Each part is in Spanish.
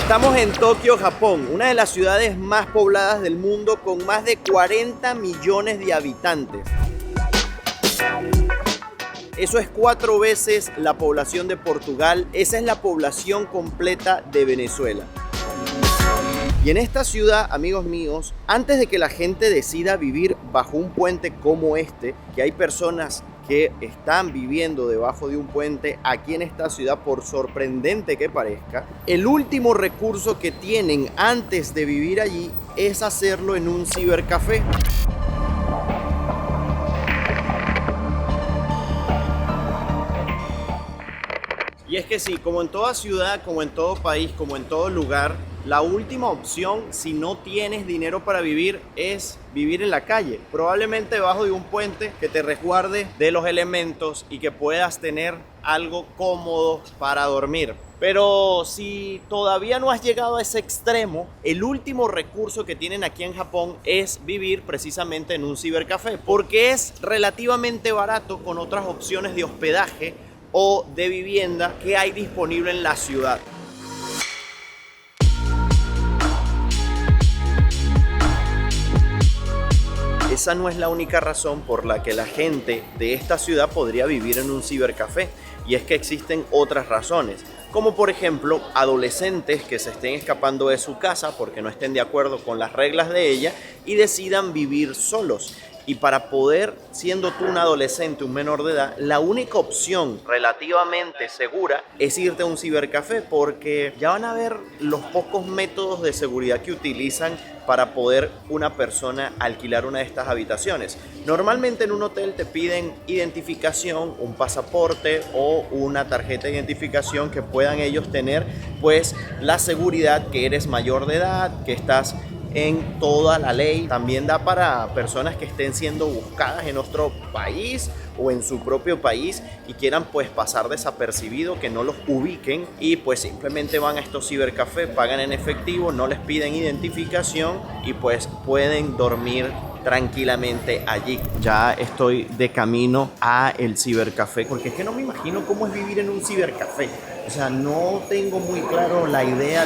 Estamos en Tokio, Japón, una de las ciudades más pobladas del mundo con más de 40 millones de habitantes. Eso es 4 veces la población de Portugal, esa es la población completa de Venezuela. Y en esta ciudad, amigos míos, antes de que la gente decida vivir bajo un puente como este, que hay personas que están viviendo debajo de un puente aquí en esta ciudad, por sorprendente que parezca, el último recurso que tienen antes de vivir allí es hacerlo en un cibercafé. Y es que sí, como en toda ciudad, como en todo país, como en todo lugar, la última opción, si no tienes dinero para vivir, es vivir en la calle. Probablemente debajo de un puente que te resguarde de los elementos y que puedas tener algo cómodo para dormir. Pero si todavía no has llegado a ese extremo, el último recurso que tienen aquí en Japón es vivir precisamente en un cibercafé, porque es relativamente barato con otras opciones de hospedaje o de vivienda que hay disponible en la ciudad. Esa no es la única razón por la que la gente de esta ciudad podría vivir en un cibercafé, y es que existen otras razones, como por ejemplo adolescentes que se estén escapando de su casa porque no estén de acuerdo con las reglas de ella y decidan vivir solos. Y para poder, siendo tú un adolescente, un menor de edad, la única opción relativamente segura es irte a un cibercafé, porque ya van a ver los pocos métodos de seguridad que utilizan para poder una persona alquilar una de estas habitaciones. Normalmente en un hotel te piden identificación, un pasaporte o una tarjeta de identificación que puedan ellos tener, pues la seguridad que eres mayor de edad, que estás en toda la ley. También da para personas que estén siendo buscadas en otro país o en su propio país y quieran pues pasar desapercibido, que no los ubiquen, y pues simplemente van a estos cibercafés, pagan en efectivo, no les piden identificación y pues pueden dormir tranquilamente allí. Ya estoy de camino a el cibercafé, porque es que no me imagino cómo es vivir en un cibercafé. O sea, no tengo muy claro la idea,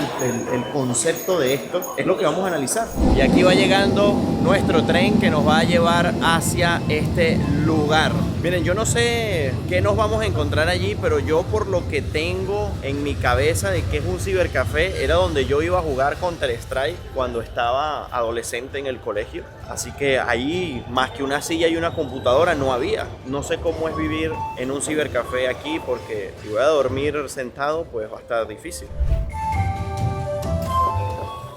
el concepto de esto. Es lo que vamos a analizar. Y aquí va llegando nuestro tren que nos va a llevar hacia este lugar. Miren, yo no sé qué nos vamos a encontrar allí, pero yo, por lo que tengo en mi cabeza de que es un cibercafé, era donde yo iba a jugar Counter-Strike cuando estaba adolescente en el colegio. Así que ahí, más que una silla y una computadora, no había. No sé cómo es vivir en un cibercafé aquí, porque si voy a dormir sentado, pues va a estar difícil.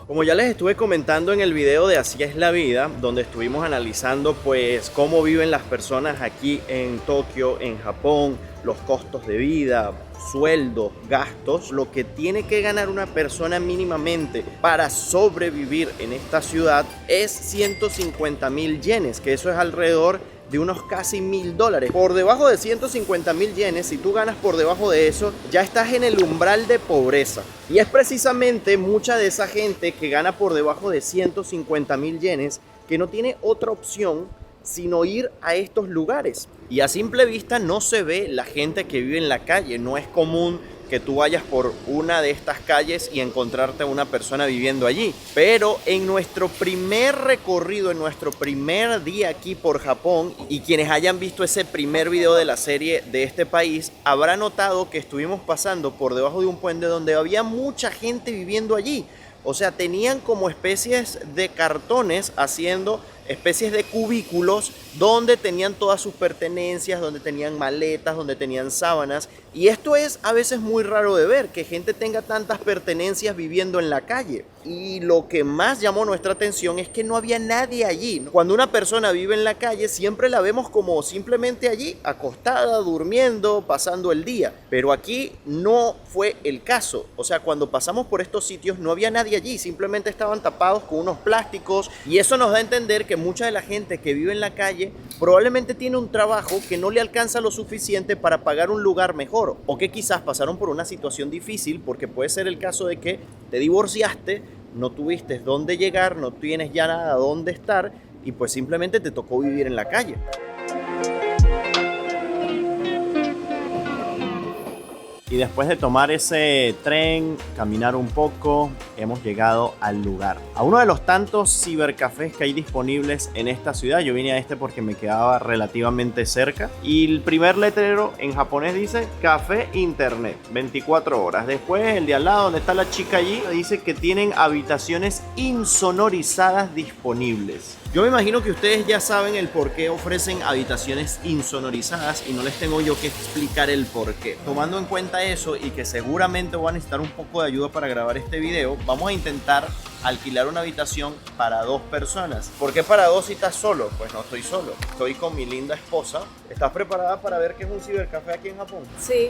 Como ya les estuve comentando en el video de Así es la vida, donde estuvimos analizando pues cómo viven las personas aquí en Tokio, en Japón, los costos de vida, sueldos, gastos, lo que tiene que ganar una persona mínimamente para sobrevivir en esta ciudad es 150.000 yenes, que eso es alrededor de unos casi $1.000. Por debajo de 150.000 yenes, si tú ganas por debajo de eso, ya estás en el umbral de pobreza. Y es precisamente mucha de esa gente que gana por debajo de 150.000 yenes que no tiene otra opción sino ir a estos lugares. Y a simple vista no se ve la gente que vive en la calle. No es común que tú vayas por una de estas calles y encontrarte a una persona viviendo allí. Pero en nuestro primer recorrido, en nuestro primer día aquí por Japón, y quienes hayan visto ese primer video de la serie de este país, habrán notado que estuvimos pasando por debajo de un puente donde había mucha gente viviendo allí. O sea, tenían como especies de cartones haciendo especies de cubículos donde tenían todas sus pertenencias, donde tenían maletas, donde tenían sábanas. Y esto es a veces muy raro de ver, que gente tenga tantas pertenencias viviendo en la calle. Y lo que más llamó nuestra atención es que no había nadie allí, ¿no? Cuando una persona vive en la calle, siempre la vemos como simplemente allí, acostada, durmiendo, pasando el día. Pero aquí no fue el caso. O sea, cuando pasamos por estos sitios no había nadie allí, simplemente estaban tapados con unos plásticos. Y eso nos da a entender que mucha de la gente que vive en la calle probablemente tiene un trabajo que no le alcanza lo suficiente para pagar un lugar mejor, o que quizás pasaron por una situación difícil, porque puede ser el caso de que te divorciaste, no tuviste dónde llegar, no tienes ya nada dónde estar y pues simplemente te tocó vivir en la calle. Y después de tomar ese tren, caminar un poco, hemos llegado al lugar. A uno de los tantos cibercafés que hay disponibles en esta ciudad. Yo vine a este porque me quedaba relativamente cerca. Y el primer letrero en japonés dice Café Internet, 24 horas. Después el de al lado donde está la chica allí dice que tienen habitaciones insonorizadas disponibles. Yo me imagino que ustedes ya saben el por qué ofrecen habitaciones insonorizadas y no les tengo yo que explicar el por qué. Tomando en cuenta eso y que seguramente voy a necesitar un poco de ayuda para grabar este video, vamos a intentar alquilar una habitación para 2 personas. ¿Por qué para 2 si estás solo? Pues no estoy solo, estoy con mi linda esposa. ¿Estás preparada para ver qué es un cibercafé aquí en Japón? Sí,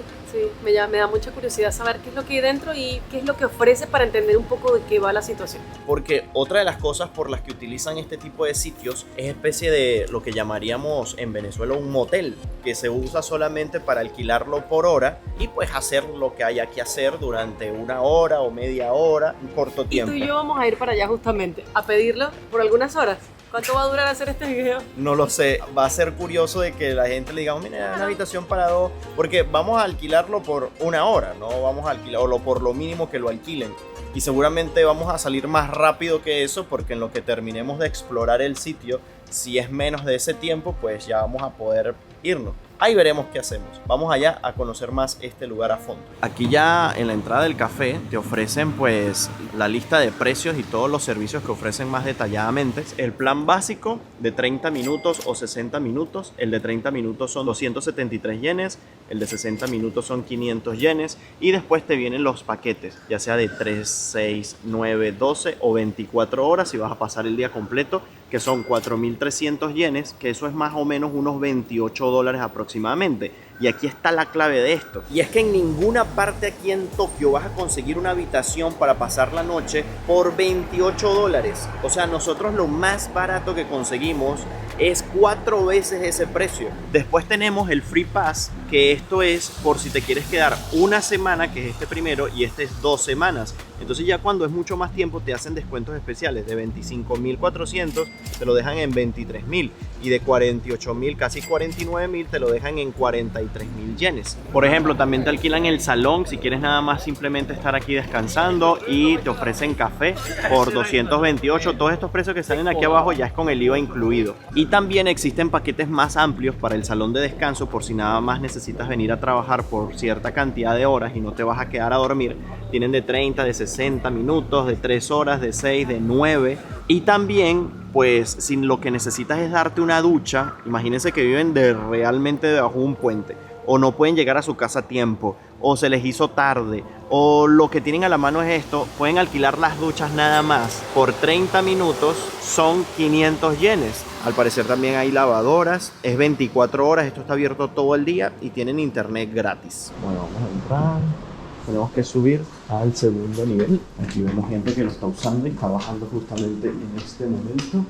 me da mucha curiosidad saber qué es lo que hay dentro y qué es lo que ofrece para entender un poco de qué va la situación. Porque otra de las cosas por las que utilizan este tipo de sitios es especie de lo que llamaríamos en Venezuela un motel, que se usa solamente para alquilarlo por hora y pues hacer lo que haya que hacer durante 1 hora o media hora, un corto tiempo. Y tú y yo vamos a ir para allá justamente a pedirlo por algunas horas. ¿Cuánto va a durar hacer este video? No lo sé, va a ser curioso de que la gente le diga, mira, una habitación para 2, porque vamos a alquilarlo por 1 hora, no vamos a alquilarlo por lo mínimo que lo alquilen. Y seguramente vamos a salir más rápido que eso, porque en lo que terminemos de explorar el sitio, si es menos de ese tiempo, pues ya vamos a poder irnos. Ahí veremos qué hacemos. Vamos allá a conocer más este lugar a fondo. Aquí ya en la entrada del café te ofrecen pues la lista de precios y todos los servicios que ofrecen más detalladamente. El plan básico de 30 minutos o 60 minutos. El de 30 minutos son 273 yenes. El de 60 minutos son 500 yenes. Y después te vienen los paquetes, ya sea de 3, 6, 9, 12 o 24 horas si vas a pasar el día completo, que son 4.300 yenes, que eso es más o menos unos $28 aproximadamente. Y aquí está la clave de esto. Y es que en ninguna parte aquí en Tokio vas a conseguir una habitación para pasar la noche por $28. O sea, nosotros lo más barato que conseguimos es 4 veces ese precio. Después tenemos el Free Pass, que esto es por si te quieres quedar 1 semana, que es este primero, y este es 2 semanas. Entonces ya cuando es mucho más tiempo te hacen descuentos especiales de 25.400, te lo dejan en 23.000, y de 48.000, casi 49.000, te lo dejan en 43.000 yenes. Por ejemplo, también te alquilan el salón si quieres nada más simplemente estar aquí descansando, y te ofrecen café por 228. Todos estos precios que salen aquí abajo ya es con el IVA incluido. Y también existen paquetes más amplios para el salón de descanso por si nada más necesitas venir a trabajar por cierta cantidad de horas y no te vas a quedar a dormir. Tienen de 30, de 60 minutos, de 3 horas, de 6, de 9. Y también, pues, si lo que necesitas es darte una ducha, imagínense que viven realmente debajo de un puente, o no pueden llegar a su casa a tiempo, o se les hizo tarde, o lo que tienen a la mano es esto, pueden alquilar las duchas nada más por 30 minutos, son 500 yenes. Al parecer también hay lavadoras, es 24 horas, esto está abierto todo el día y tienen internet gratis. Bueno, vamos a entrar. Tenemos que subir al segundo nivel. Aquí vemos gente que lo está usando y está bajando justamente en este momento.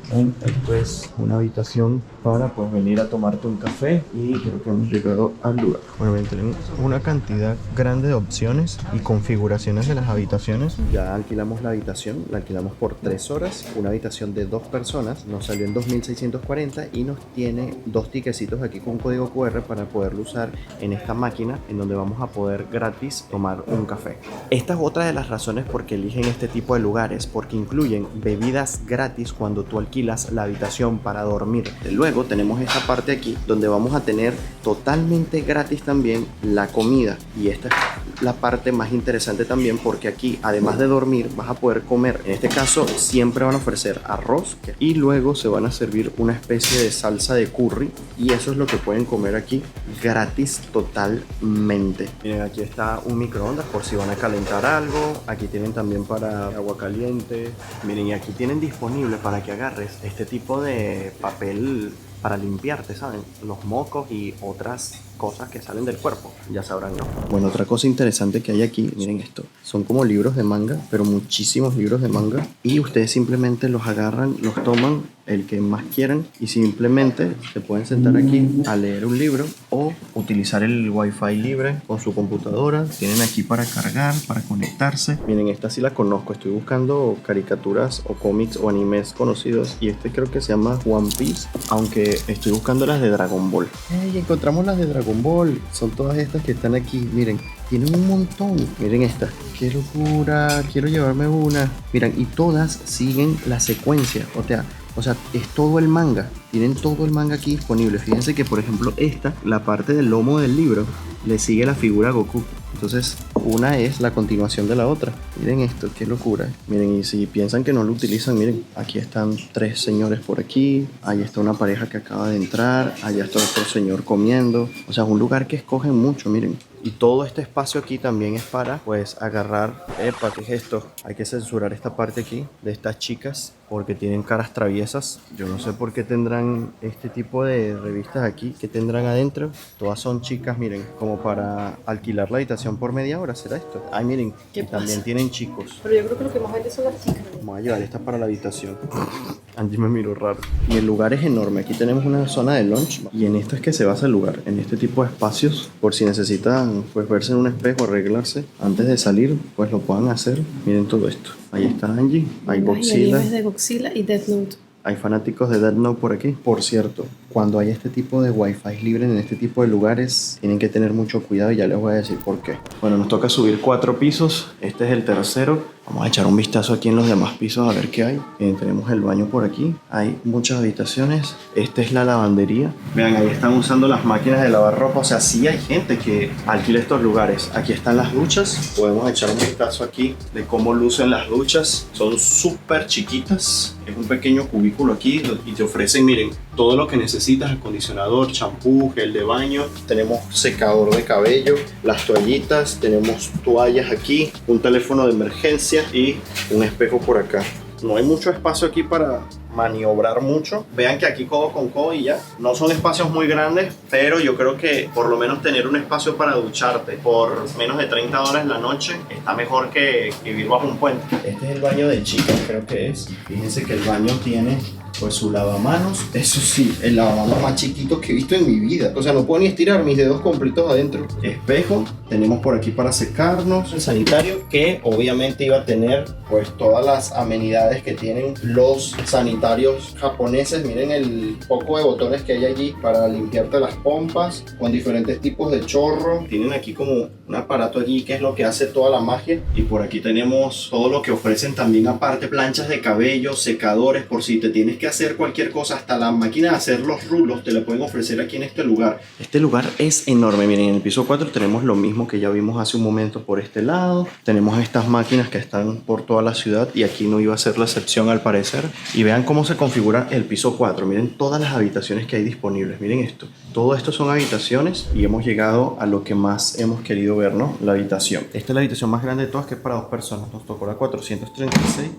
Esto es una habitación para pues venir a tomarte un café, y creo que hemos llegado al lugar. Bueno, tenemos una cantidad grande de opciones y configuraciones de las habitaciones. Ya alquilamos la habitación, la alquilamos por 3 horas, una habitación de 2 personas, nos salió en 2.640 y nos tiene 2 tiquecitos aquí con código QR para poderlo usar en esta máquina, en donde vamos a poder gratis tomar un café. Esta es otra de las razones por qué eligen este tipo de lugares, porque incluyen bebidas gratis cuando tú alquilas la habitación para dormir. Luego tenemos esta parte aquí donde vamos a tener totalmente gratis también la comida, y esta es la parte más interesante también, porque aquí además de dormir vas a poder comer. En este caso siempre van a ofrecer arroz y luego se van a servir una especie de salsa de curry, y eso es lo que pueden comer aquí gratis totalmente. Miren, aquí está un microondas por si van a calentar algo. Aquí tienen también para agua caliente. Miren, y aquí tienen disponible para que agarres este tipo de papel para limpiarte, ¿saben? Los mocos y otras cosas que salen del cuerpo, ya sabrán, ¿no? Bueno, otra cosa interesante que hay aquí, miren esto, son como libros de manga, pero muchísimos libros de manga, y ustedes simplemente los agarran, los toman, el que más quieran, y simplemente se pueden sentar aquí a leer un libro o utilizar el wifi libre con su computadora. Tienen aquí para cargar, para conectarse. Miren, esta sí la conozco, estoy buscando caricaturas o cómics o animes conocidos, y este creo que se llama One Piece, aunque estoy buscando las de Dragon Ball. ¡Hey! Encontramos las de Dragon Ball. Son todas estas que están aquí, miren. tienen un montón. Miren esta, qué locura, quiero llevarme una. Miren, y todas siguen la secuencia, o sea, es todo el manga. Tienen todo el manga aquí disponible. Fíjense que, por ejemplo, esta, la parte del lomo del libro, le sigue la figura Goku. Entonces, una es la continuación de la otra. Miren esto, qué locura. Miren, y si piensan que no lo utilizan, miren, aquí están 3 señores por aquí. Ahí está una pareja que acaba de entrar. Allá está otro señor comiendo. O sea, es un lugar que escogen mucho, miren. Y todo este espacio aquí también es para, pues, agarrar... Epa, ¿qué es esto? Hay que censurar esta parte aquí de estas chicas porque tienen caras traviesas. Yo no sé por qué tendrán este tipo de revistas aquí. ¿Qué tendrán adentro? Todas son chicas, miren, como para alquilar la habitación por media hora. ¿Será esto? Ay, miren, ¿Qué también pasa? tienen chicos. Pero yo creo que lo que más vende son las chicas. Vamos a llevar esta para la habitación. Angie me miró raro. Y el lugar es enorme. Aquí tenemos una zona de lunch. Y en esto es que se basa el lugar. En este tipo de espacios. Por si necesitan, pues, verse en un espejo, arreglarse. Antes de salir, pues lo puedan hacer. Miren todo esto. Ahí está Angie. Hay Godzilla. Hay de Godzilla y Death Note. Hay fanáticos de Death Note por aquí. Por cierto, cuando hay este tipo de wifi libre en este tipo de lugares, tienen que tener mucho cuidado y ya les voy a decir por qué. Bueno, nos toca subir 4 pisos. Este es el tercero. Vamos a echar un vistazo aquí en los demás pisos a ver qué hay. Tenemos el baño por aquí. Hay muchas habitaciones. Esta es la lavandería. Vean, ahí están usando las máquinas de lavar ropa. O sea, sí hay gente que alquila estos lugares. Aquí están las duchas. Podemos echar un vistazo aquí de cómo lucen las duchas. Son súper chiquitas. Es un pequeño cubículo aquí y te ofrecen, miren, todo lo que necesitas: acondicionador, champú, gel de baño. Tenemos secador de cabello, las toallitas, tenemos toallas aquí, un teléfono de emergencia y un espejo por acá. No hay mucho espacio aquí para maniobrar mucho. Vean que aquí codo con codo y ya. No son espacios muy grandes, pero yo creo que por lo menos tener un espacio para ducharte por menos de 30 dólares la noche está mejor que vivir bajo un puente. Este es el baño de chicas, creo que es. Fíjense que el baño tiene, pues, su lavamanos. Eso sí, el lavamanos más chiquito que he visto en mi vida. O sea, no puedo ni estirar mis dedos completos adentro. Espejo. Tenemos por aquí para secarnos. El sanitario, que obviamente iba a tener, pues, todas las amenidades que tienen los sanitarios japoneses. Miren el poco de botones que hay allí para limpiarte las pompas, con diferentes tipos de chorro. Tienen aquí como un aparato allí que es lo que hace toda la magia. Y por aquí tenemos todo lo que ofrecen también aparte: planchas de cabello, secadores, por si te tienes que hacer cualquier cosa. Hasta la máquina de hacer los rulos te la pueden ofrecer aquí en este lugar. Este lugar es enorme. Miren, en el piso 4 tenemos lo mismo que ya vimos hace un momento por este lado. Tenemos estas máquinas que están por toda la ciudad y aquí no iba a ser la excepción al parecer. Y vean cómo se configura el piso 4. Miren todas las habitaciones que hay disponibles. Miren esto. Todo esto son habitaciones y hemos llegado a lo que más hemos querido ver, ¿no? La habitación. Esta es la habitación más grande de todas, que es para 2 personas. Nos tocó la 436.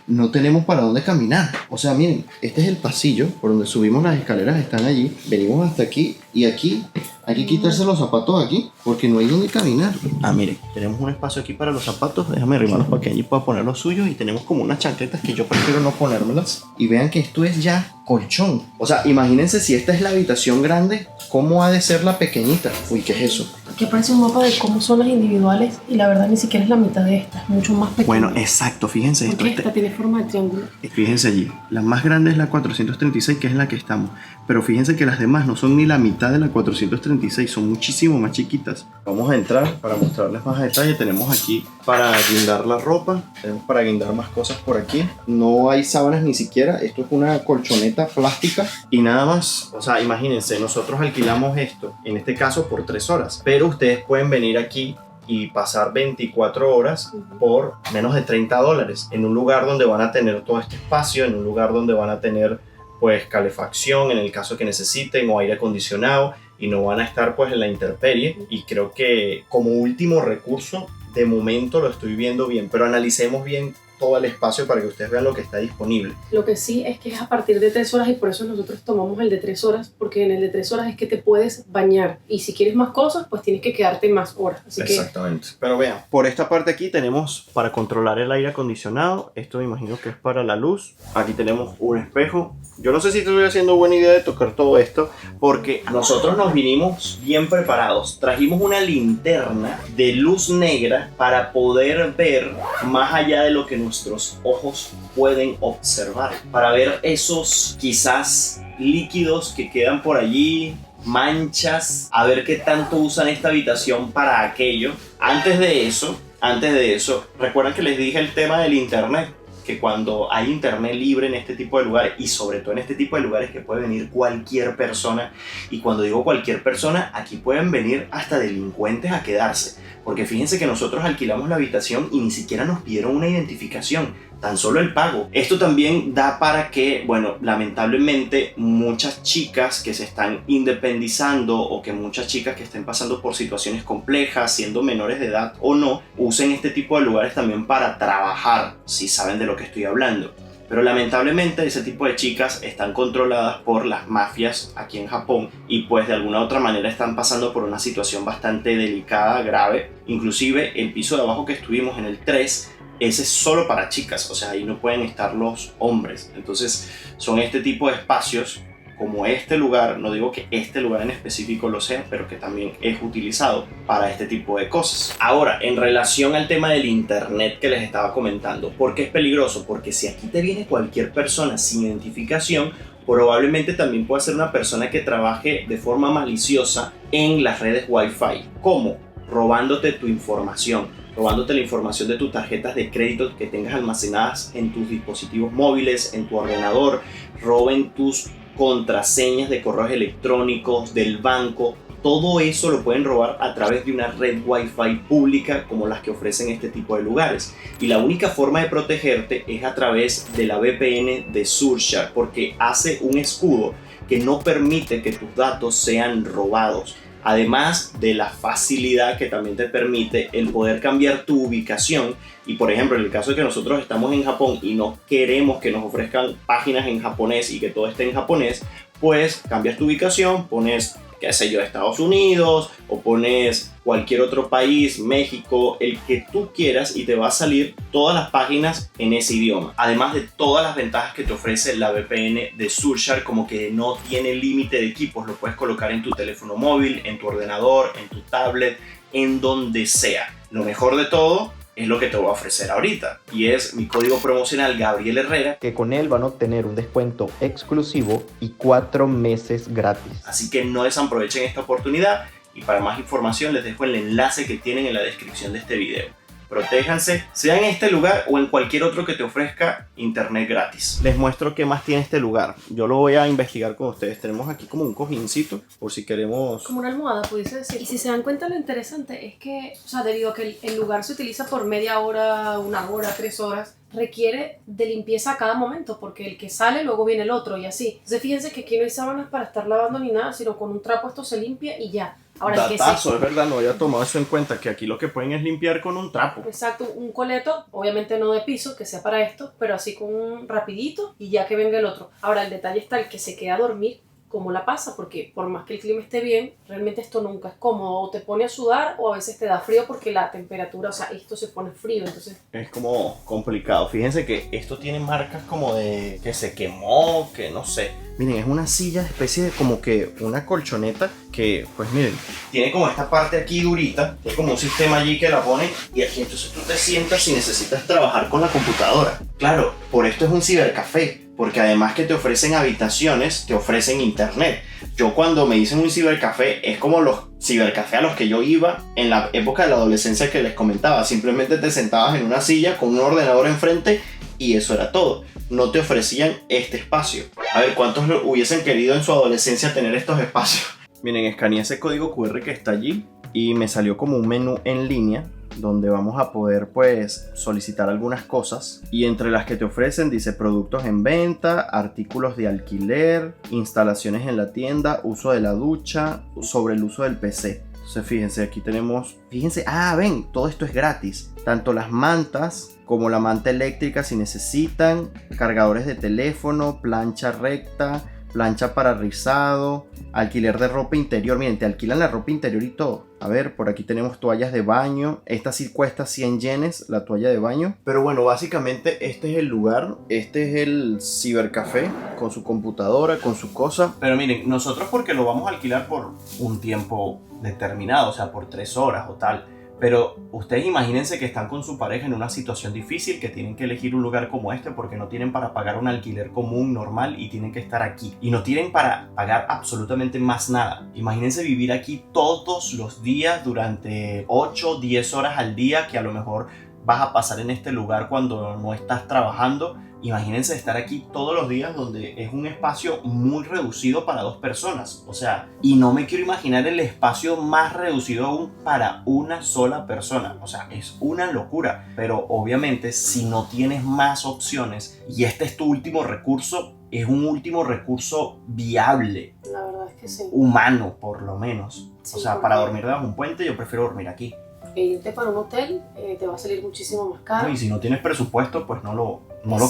No tenemos para dónde caminar. O sea, miren, este es el pasillo por donde subimos. Las escaleras están allí. Venimos hasta aquí y aquí hay que quitarse los zapatos aquí porque no hay dónde caminar. Ah, miren, tenemos un espacio aquí para los zapatos. Déjame arrimarlos para que allí pueda poner los suyos. Y tenemos como unas chancletas que yo prefiero no ponérmelas. Y vean que esto es ya colchón. O sea, imagínense si esta es la habitación grande, ¿cómo ha de ser la pequeñita? Uy, ¿qué es eso? Aquí aparece un mapa de cómo son las individuales y la verdad ni siquiera es la mitad de esta, es mucho más pequeña. Bueno, exacto, fíjense esto. Porque esta tiene forma de triángulo. Fíjense allí, la más grande es la 436, que es la que estamos. Pero fíjense que las demás no son ni la mitad de la 436, son muchísimo más chiquitas. Vamos a entrar para mostrarles más a detalle. Tenemos aquí para guindar la ropa, tenemos para guindar más cosas por aquí. No hay sábanas ni siquiera, esto es una colchoneta plástica y nada más. O sea, imagínense, nosotros alquilamos esto, en este caso por 3 horas, pero ustedes pueden venir aquí y pasar 24 horas por menos de 30 dólares en un lugar donde van a tener todo este espacio, en un lugar donde van a tener, pues, calefacción en el caso que necesiten o aire acondicionado, y no van a estar, pues, en la intemperie. Y creo que como último recurso, de momento lo estoy viendo bien, pero analicemos bien todo el espacio para que ustedes vean lo que está disponible. Lo que sí es que es a partir de 3 horas y por eso nosotros tomamos el de 3 horas, porque en el de 3 horas es que te puedes bañar y si quieres más cosas pues tienes que quedarte más horas. Así exactamente. Pero vean, por esta parte aquí tenemos para controlar el aire acondicionado. Esto me imagino que es para la luz. Aquí tenemos un espejo. Yo no sé si estoy haciendo buena idea de tocar todo esto, porque nosotros nos vinimos bien preparados. Trajimos una linterna de luz negra para poder ver más allá de lo que nuestros ojos pueden observar, para ver esos quizás líquidos que quedan por allí, manchas, a ver qué tanto usan esta habitación para aquello. Antes de eso, recuerdan que les dije el tema del internet, que cuando hay internet libre en este tipo de lugares, y sobre todo en este tipo de lugares que puede venir cualquier persona, y cuando digo cualquier persona, aquí pueden venir hasta delincuentes a quedarse, porque fíjense que nosotros alquilamos la habitación y ni siquiera nos pidieron una identificación, tan solo el pago. Esto también da para que, bueno, lamentablemente muchas chicas que se están independizando o que muchas chicas que estén pasando por situaciones complejas, siendo menores de edad o no, usen este tipo de lugares también para trabajar, si saben de lo que estoy hablando. Pero lamentablemente ese tipo de chicas están controladas por las mafias aquí en Japón y pues de alguna u otra manera están pasando por una situación bastante delicada, grave. Inclusive el piso de abajo que estuvimos en el 3, ese es solo para chicas, o sea, ahí no pueden estar los hombres. Entonces son este tipo de espacios como este lugar, no digo que este lugar en específico lo sea, pero que también es utilizado para este tipo de cosas. Ahora, en relación al tema del internet que les estaba comentando, ¿por qué es peligroso? Porque si aquí te viene cualquier persona sin identificación, probablemente también pueda ser una persona que trabaje de forma maliciosa en las redes Wi-Fi. ¿Cómo? Robándote tu información, robándote la información de tus tarjetas de crédito que tengas almacenadas en tus dispositivos móviles, en tu ordenador, roben tus contraseñas de correos electrónicos, del banco. Todo eso lo pueden robar a través de una red Wi-Fi pública como las que ofrecen este tipo de lugares. Y la única forma de protegerte es a través de la VPN de Surfshark, porque hace un escudo que no permite que tus datos sean robados. Además de la facilidad que también te permite el poder cambiar tu ubicación. Y por ejemplo, en el caso de que nosotros estamos en Japón y no queremos que nos ofrezcan páginas en japonés y que todo esté en japonés, pues cambias tu ubicación, pones, qué sé yo, Estados Unidos o pones cualquier otro país, México, el que tú quieras, y te va a salir todas las páginas en ese idioma. Además de todas las ventajas que te ofrece la VPN de Surfshark, como que no tiene límite de equipos, lo puedes colocar en tu teléfono móvil, en tu ordenador, en tu tablet, en donde sea. Lo mejor de todo es lo que te voy a ofrecer ahorita, y es mi código promocional Gabriel Herrera, que con él van a obtener un descuento exclusivo y 4 meses gratis. Así que no desaprovechen esta oportunidad, y para más información les dejo el enlace que tienen en la descripción de este video. Protéjanse, sea en este lugar o en cualquier otro que te ofrezca internet gratis. Les muestro qué más tiene este lugar. Yo lo voy a investigar con ustedes. Tenemos aquí como un cojincito, por si queremos... Como una almohada, pudiese decir. Y si se dan cuenta, lo interesante es que, o sea, debido a que el lugar se utiliza por media hora, 1 hora, 3 horas, requiere de limpieza a cada momento, porque el que sale luego viene el otro y así. Entonces fíjense que aquí no hay sábanas para estar lavando ni nada, sino con un trapo esto se limpia y ya. Ahora, Datazo, es verdad, no había tomado eso en cuenta, que aquí lo que pueden es limpiar con un trapo. Exacto, un coleto, obviamente no de piso, que sea para esto, pero así con un rapidito y ya que venga el otro. Ahora, el detalle está el que se queda a dormir, ¿cómo la pasa? Porque por más que el clima esté bien, realmente esto nunca es cómodo. O te pone a sudar o a veces te da frío porque la temperatura, o sea, esto se pone frío, entonces... Es como complicado. Fíjense que esto tiene marcas como de que se quemó, que no sé. Miren, es una silla, especie de como que una colchoneta que, pues miren, tiene como esta parte aquí durita, es como un sistema allí que la pone y aquí entonces tú te sientas si necesitas trabajar con la computadora. Claro, por esto es un cibercafé, porque además que te ofrecen habitaciones, te ofrecen internet. Yo cuando me dicen un cibercafé, es como los cibercafés a los que yo iba en la época de la adolescencia que les comentaba. Simplemente te sentabas en una silla con un ordenador enfrente y eso era todo. No te ofrecían este espacio. A ver, ¿cuántos hubiesen querido en su adolescencia tener estos espacios? Miren, escaneé ese código QR que está allí y me salió como un menú en línea donde vamos a poder pues solicitar algunas cosas, y entre las que te ofrecen dice productos en venta, artículos de alquiler, instalaciones en la tienda, uso de la ducha, sobre el uso del PC. Entonces fíjense, aquí tenemos, fíjense, ven, todo esto es gratis, tanto las mantas como la manta eléctrica si necesitan, cargadores de teléfono, plancha recta, plancha para rizado, alquiler de ropa interior. Miren, te alquilan la ropa interior y todo. A ver, por aquí tenemos toallas de baño. Esta sí cuesta 100 yenes, la toalla de baño. Pero bueno, básicamente este es el lugar. Este es el cibercafé con su computadora, con su cosa. Pero miren, nosotros porque lo vamos a alquilar por un tiempo determinado, o sea, por 3 horas o tal. Pero ustedes imagínense que están con su pareja en una situación difícil, que tienen que elegir un lugar como este porque no tienen para pagar un alquiler común normal y tienen que estar aquí. Y no tienen para pagar absolutamente más nada. Imagínense vivir aquí todos los días durante 8, 10 horas al día, que a lo mejor vas a pasar en este lugar cuando no estás trabajando. Imagínense estar aquí todos los días, donde es un espacio muy reducido para 2 personas. O sea, y no me quiero imaginar el espacio más reducido aún para una sola persona. O sea, es una locura. Pero obviamente, si no tienes más opciones y este es tu último recurso, es un último recurso viable. La verdad es que sí. Humano, por lo menos. Sí, o sea, para dormir debajo de un puente, yo prefiero dormir aquí. Irte para un hotel te va a salir muchísimo más caro. No, y si no tienes presupuesto, pues no lo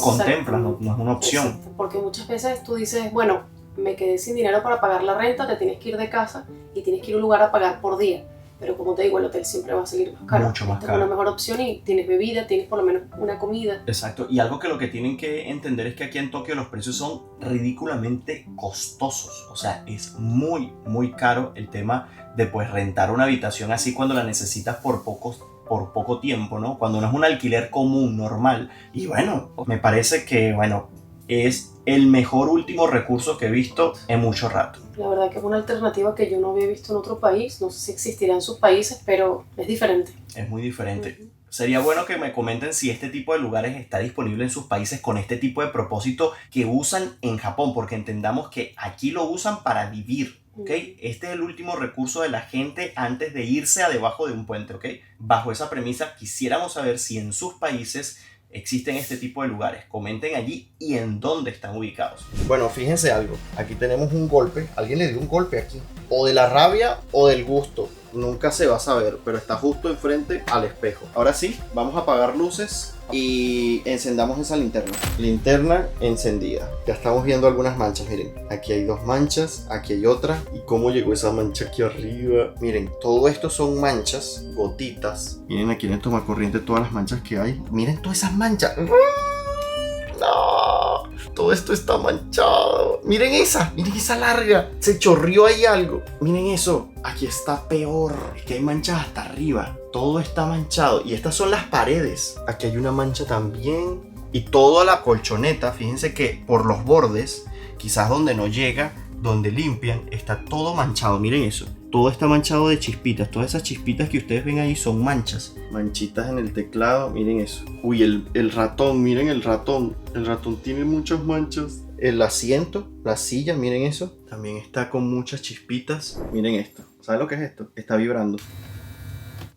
contemplas, no es una opción. Exacto, porque muchas veces tú dices, bueno, me quedé sin dinero para pagar la renta, te tienes que ir de casa y tienes que ir a un lugar a pagar por día. Pero como te digo, el hotel siempre va a salir más caro. Mucho más Esta caro. es una mejor opción y tienes bebida, tienes por lo menos una comida. Exacto, y algo que lo que tienen que entender es que aquí en Tokio los precios son ridículamente costosos. O sea, es muy, muy caro el tema de pues rentar una habitación así cuando la necesitas por poco tiempo, ¿no? Cuando no es un alquiler común, normal. Y bueno, me parece que, bueno, es el mejor último recurso que he visto en mucho rato. La verdad que es una alternativa que yo no había visto en otro país. No sé si existirá en sus países, pero es diferente. Es muy diferente. Sería bueno que me comenten si este tipo de lugares está disponible en sus países con este tipo de propósito que usan en Japón, porque entendamos que aquí lo usan para vivir. ¿Okay? Este es el último recurso de la gente antes de irse a debajo de un puente, ¿ok? Bajo esa premisa quisiéramos saber si en sus países existen este tipo de lugares. Comenten allí y en dónde están ubicados. Bueno, fíjense algo. Aquí tenemos un golpe. Alguien le dio un golpe aquí. O de la rabia o del gusto. Nunca se va a saber, pero está justo enfrente al espejo. Ahora sí, vamos a apagar luces y encendamos esa linterna. Linterna encendida. Ya estamos viendo algunas manchas, miren. Aquí hay 2 manchas, aquí hay otra. ¿Y cómo llegó esa mancha aquí arriba? Miren, todo esto son manchas, gotitas. Miren aquí en el tomacorriente todas las manchas que hay. Miren todas esas manchas. No, todo esto está manchado. Miren esa larga. Se chorrió ahí algo. Miren eso. Aquí está peor. Es que hay manchas hasta arriba. Todo está manchado. Y estas son las paredes. Aquí hay una mancha también. Y toda la colchoneta, fíjense que por los bordes, quizás donde no llega, donde limpian, está todo manchado. Miren eso. Todo está manchado de chispitas. Todas esas chispitas que ustedes ven ahí son manchas. Manchitas en el teclado. Miren eso. Uy, el ratón. Miren el ratón. El ratón tiene muchas manchas. El asiento, la silla, miren eso. También está con muchas chispitas. Miren esto. ¿Saben lo que es esto? Está vibrando.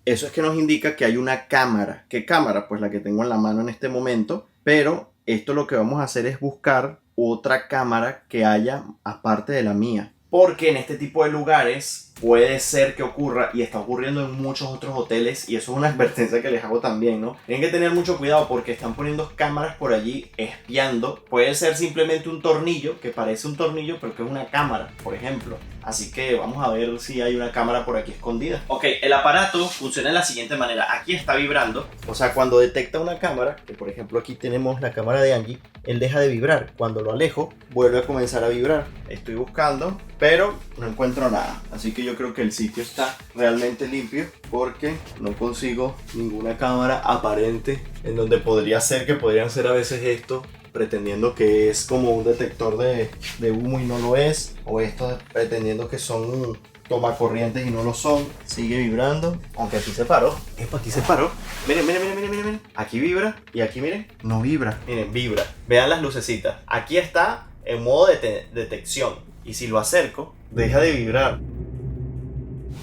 Eso es que nos indica que hay una cámara. ¿Qué cámara? Pues la que tengo en la mano en este momento. Pero esto lo que vamos a hacer es buscar otra cámara que haya aparte de la mía. Porque en este tipo de lugares puede ser que ocurra, y está ocurriendo en muchos otros hoteles, y eso es una advertencia que les hago también, ¿no? Tienen que tener mucho cuidado porque están poniendo cámaras por allí espiando. Puede ser simplemente un tornillo, que parece un tornillo, pero que es una cámara, por ejemplo. Así que vamos a ver si hay una cámara por aquí escondida. Ok, el aparato funciona de la siguiente manera. Aquí está vibrando. O sea, cuando detecta una cámara, que por ejemplo aquí tenemos la cámara de Angie, él deja de vibrar. Cuando lo alejo, vuelve a comenzar a vibrar. Estoy buscando, pero no encuentro nada. Así que yo creo que el sitio está realmente limpio porque no consigo ninguna cámara aparente en donde podría ser, que podrían ser a veces esto, pretendiendo que es como un detector de humo y no lo es, o esto pretendiendo que son tomacorrientes y no lo son. Sigue vibrando, aunque aquí se paró. Aquí se paró. Miren. Aquí vibra y aquí miren, no vibra. Miren, vibra. Vean las lucecitas. Aquí está en modo de detección. Y si lo acerco, deja de vibrar.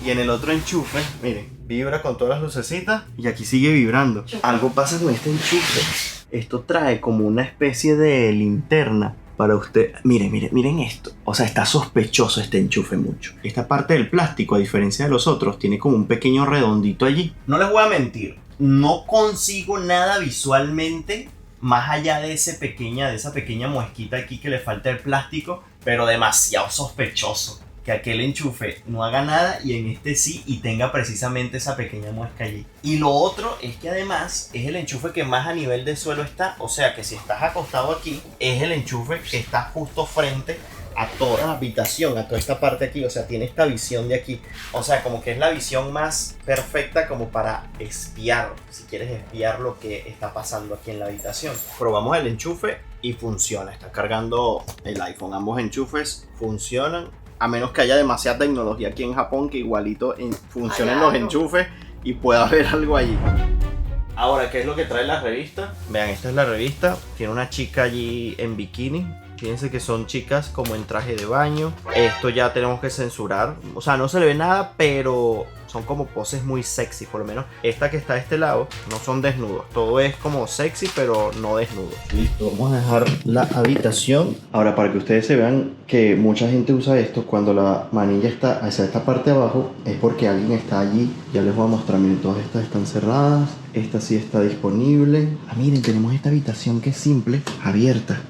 Y en el otro enchufe, miren, vibra con todas las lucecitas y aquí sigue vibrando. Algo pasa con este enchufe. Esto trae como una especie de linterna para usted. Miren esto. O sea, está sospechoso este enchufe mucho. Esta parte del plástico, a diferencia de los otros, tiene como un pequeño redondito allí. No les voy a mentir, no consigo nada visualmente más allá de esa pequeña muesquita aquí que le falta el plástico, pero demasiado sospechoso que aquel enchufe no haga nada y en este sí, y tenga precisamente esa pequeña muesca allí. Y lo otro es que además es el enchufe que más a nivel de suelo está, o sea que si estás acostado aquí, es el enchufe que está justo frente a toda la habitación, a toda esta parte aquí, o sea, tiene esta visión de aquí, o sea, como que es la visión más perfecta como para espiar, si quieres espiar lo que está pasando aquí en la habitación. Probamos el enchufe y funciona, está cargando el iPhone, ambos enchufes funcionan, a menos que haya demasiada tecnología aquí en Japón que igualito funcionen los enchufes y pueda haber algo allí. Ahora, ¿qué es lo que trae la revista? Vean, esta es la revista. Tiene una chica allí en bikini. Fíjense que son chicas como en traje de baño. Esto ya tenemos que censurar. O sea, no se le ve nada, pero son como poses muy sexy. Por lo menos esta que está a este lado no son desnudos. Todo es como sexy, pero no desnudo. Listo, vamos a dejar la habitación. Ahora, para que ustedes se vean que mucha gente usa esto, cuando la manilla está hacia esta parte de abajo, es porque alguien está allí. Ya les voy a mostrar. Miren, todas estas están cerradas. Esta sí está disponible. Ah, miren, tenemos esta habitación que es simple, abierta.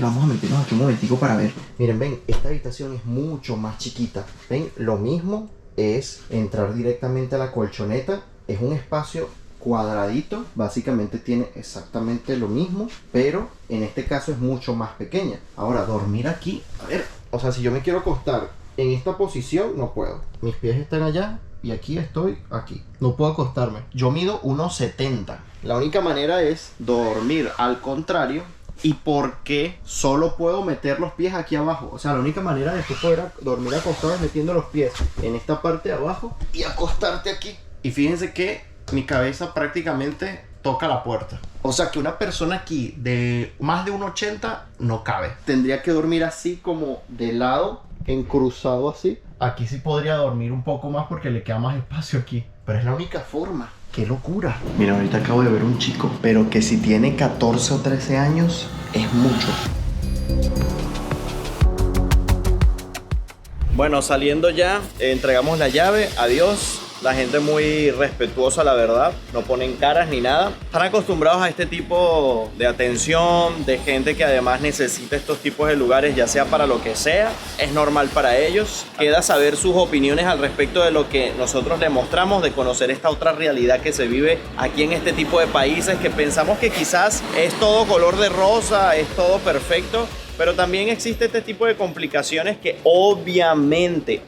Vamos a meternos aquí un momentico para ver. Miren, ven, esta habitación es mucho más chiquita. Ven, lo mismo es entrar directamente a la colchoneta. Es un espacio cuadradito. Básicamente tiene exactamente lo mismo, pero en este caso es mucho más pequeña. Ahora, dormir aquí, a ver, o sea, si yo me quiero acostar en esta posición, no puedo. Mis pies están allá. Y aquí estoy, aquí. No puedo acostarme. Yo mido 1,70. La única manera es dormir al contrario. ¿Y por qué solo puedo meter los pies aquí abajo? O sea, la única manera de tú poder dormir acostado es metiendo los pies en esta parte de abajo y acostarte aquí. Y fíjense que mi cabeza prácticamente toca la puerta. O sea que una persona aquí de más de 1,80 no cabe. Tendría que dormir así como de lado, encruzado así. Aquí sí podría dormir un poco más porque le queda más espacio aquí. Pero es la única forma. ¡Qué locura! Mira, ahorita acabo de ver un chico, pero que si tiene 14 o 13 años, es mucho. Bueno, saliendo ya, entregamos la llave. Adiós. La gente muy respetuosa, la verdad. No ponen caras ni nada. Están acostumbrados a este tipo de atención, de gente que además necesita estos tipos de lugares, ya sea para lo que sea. Es normal para ellos. Queda saber sus opiniones al respecto de lo que nosotros les mostramos, de conocer esta otra realidad que se vive aquí en este tipo de países, que pensamos que quizás es todo color de rosa, es todo perfecto. Pero también existe este tipo de complicaciones que obviamente,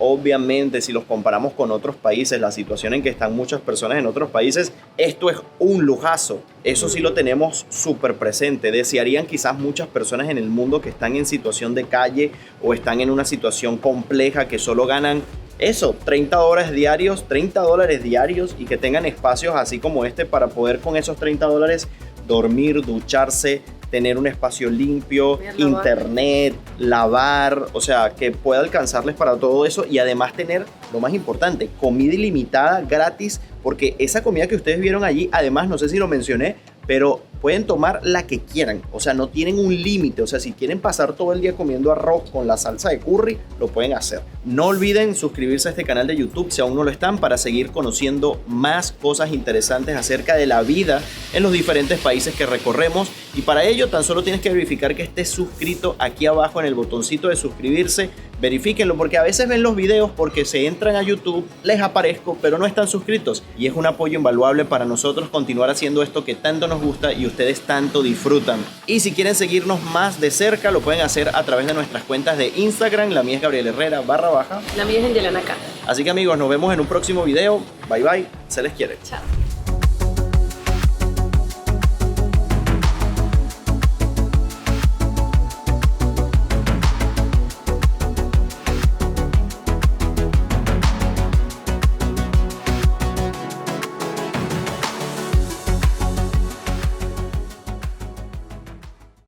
si los comparamos con otros países, la situación en que están muchas personas en otros países, esto es un lujazo. Eso sí lo tenemos súper presente. Desearían quizás muchas personas en el mundo que están en situación de calle o están en una situación compleja, que solo ganan eso, $30 diarios y que tengan espacios así como este para poder con esos $30 dormir, ducharse, tener un espacio limpio, internet, lavar, o sea, que pueda alcanzarles para todo eso y además tener, lo más importante, comida ilimitada, gratis, porque esa comida que ustedes vieron allí, además, no sé si lo mencioné, pero pueden tomar la que quieran, o sea, no tienen un límite, o sea, si quieren pasar todo el día comiendo arroz con la salsa de curry, lo pueden hacer. No olviden suscribirse a este canal de YouTube si aún no lo están, para seguir conociendo más cosas interesantes acerca de la vida en los diferentes países que recorremos, y para ello tan solo tienes que verificar que estés suscrito aquí abajo en el botoncito de suscribirse. Verifíquenlo, porque a veces ven los videos porque se entran a YouTube, les aparezco, pero no están suscritos, y es un apoyo invaluable para nosotros continuar haciendo esto que tanto nos gusta y ustedes tanto disfrutan. Y si quieren seguirnos más de cerca, lo pueden hacer a través de nuestras cuentas de Instagram. La mía es Gabriel Herrera _ La mía es Angelana K. Así que amigos, nos vemos en un próximo video. Bye bye, se les quiere. Chao.